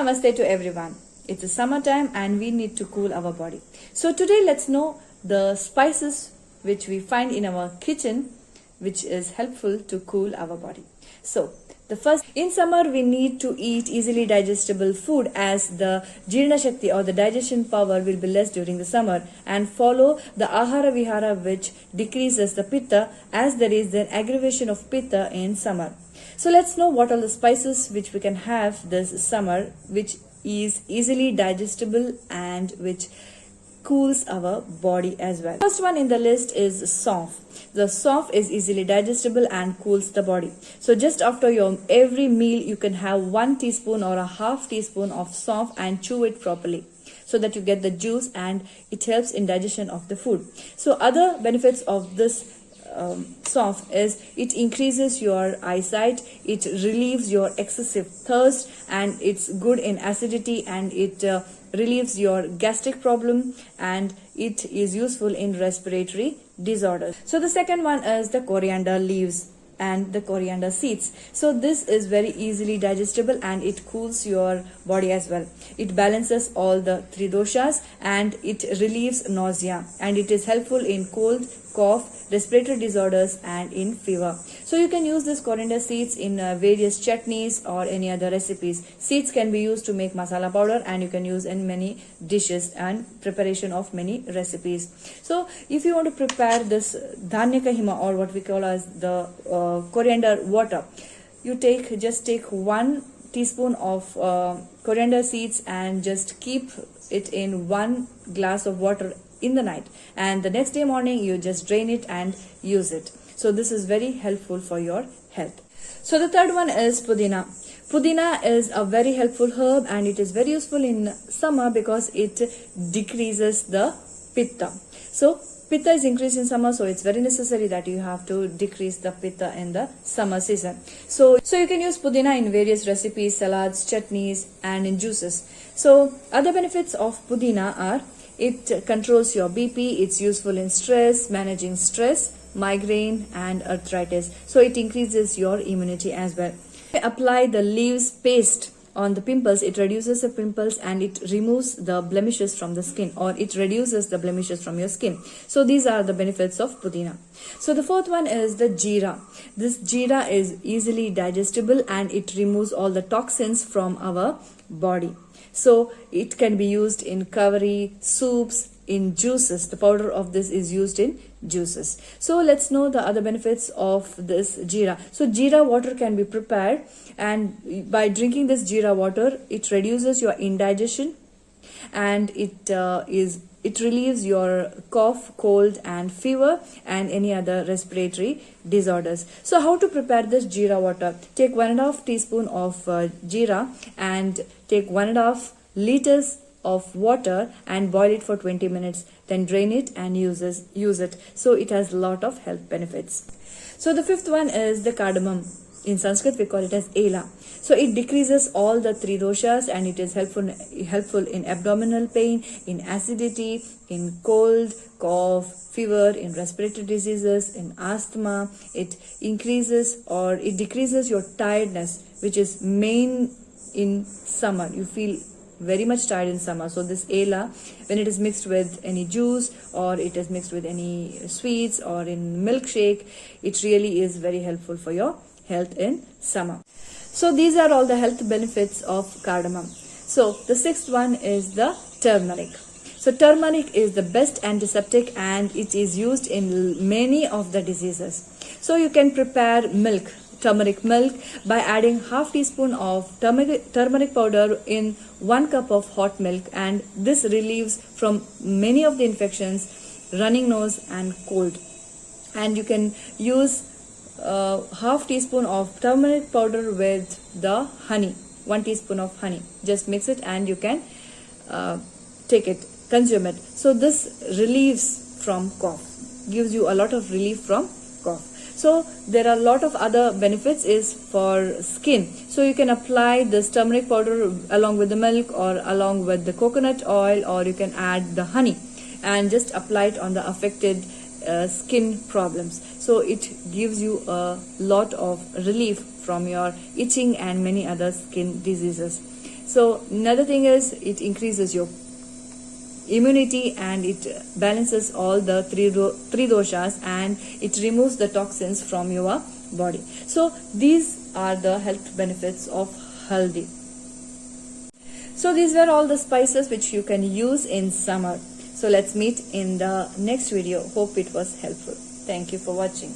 Namaste to everyone. It's a summertime and we need to cool our body. So today let's know the spices which we find in our kitchen which is helpful to cool our body. So the first, in summer we need to eat easily digestible food as the Jirna Shakti or the digestion power will be less during the summer, and follow the Ahara Vihara which decreases the Pitta as there is an aggravation of Pitta in summer. So let's know what are the spices which we can have this summer which is easily digestible and which cools our body as well. First one in the list is saunf. The saunf is easily digestible and cools the body. So just after your every meal you can have 1 teaspoon or a half teaspoon of saunf and chew it properly, so that you get the juice and it helps in digestion of the food. So other benefits of this saunf is it increases your eyesight, it relieves your excessive thirst, and it's good in acidity, and it relieves your gastric problem, and it is useful in respiratory disorders. So the second one is the coriander leaves and the coriander seeds. So this is very easily digestible and it cools your body as well. It balances all the 3 doshas and it relieves nausea, and it is helpful in cold, cough, respiratory disorders and in fever. So you can use this coriander seeds in various chutneys or any other recipes. Seeds can be used to make masala powder, and you can use in many dishes and preparation of many recipes. So if you want to prepare this dhanya kahima, or what we call as the coriander water, you just take 1 teaspoon of coriander seeds and just keep it in 1 glass of water in the night, and the next day morning you just drain it and use it. So this is very helpful for your health. So the third one is pudina. Pudina is a very helpful herb and it is very useful in summer because it decreases the pitta. So pitta is increased in summer, so it's very necessary that you have to decrease the pitta in the summer season. So you can use pudina in various recipes, salads, chutneys and in juices. So other benefits of pudina are it controls your BP, it's useful in stress, managing stress, migraine and arthritis. So it increases your immunity as well. Apply the leaves paste on the pimples. It reduces the pimples and it removes the blemishes from the skin, or it reduces the blemishes from your skin. So these are the benefits of pudina. So the fourth one is the jeera. This jeera is easily digestible and it removes all the toxins from our body. So it can be used in curry, soups, in juices. The powder of this is used in juices. So let's know the other benefits of this jeera. So jeera water can be prepared, and by drinking this jeera water, it reduces your indigestion and it relieves your cough, cold and fever and any other respiratory disorders. So how to prepare this jeera water? Take 1.5 teaspoon of jeera and take 1.5 liters of water and boil it for 20 minutes. Then drain it and use it. So it has a lot of health benefits. So the fifth one is the cardamom. In Sanskrit we call it as ela. So it decreases all the 3 doshas and it is helpful in abdominal pain, in acidity, in cold, cough, fever, in respiratory diseases, in asthma. It increases or it decreases your tiredness, which is main in summer. You feel very much tired in summer. So this ela, when it is mixed with any juice or it is mixed with any sweets or in milkshake, it really is very helpful for your health in summer. So these are all the health benefits of cardamom. So the sixth one is the turmeric. So turmeric is the best antiseptic and it is used in many of the diseases. So you can prepare turmeric milk by adding half teaspoon of turmeric powder in 1 cup of hot milk, and this relieves from many of the infections, running nose and cold. And you can use half teaspoon of turmeric powder with the honey, 1 teaspoon of honey. Just mix it and you can take it, consume it. So this relieves from cough, gives you a lot of relief from cough. So there are a lot of other benefits is for skin. So you can apply this turmeric powder along with the milk or along with the coconut oil, or you can add the honey and just apply it on the affected skin problems. So it gives you a lot of relief from your itching and many other skin diseases. So another thing is it increases your immunity and it balances all the three doshas, and it removes the toxins from your body. So these are the health benefits of haldi. So these were all the spices which you can use in summer. So let's meet in the next video. Hope it was helpful. Thank you for watching.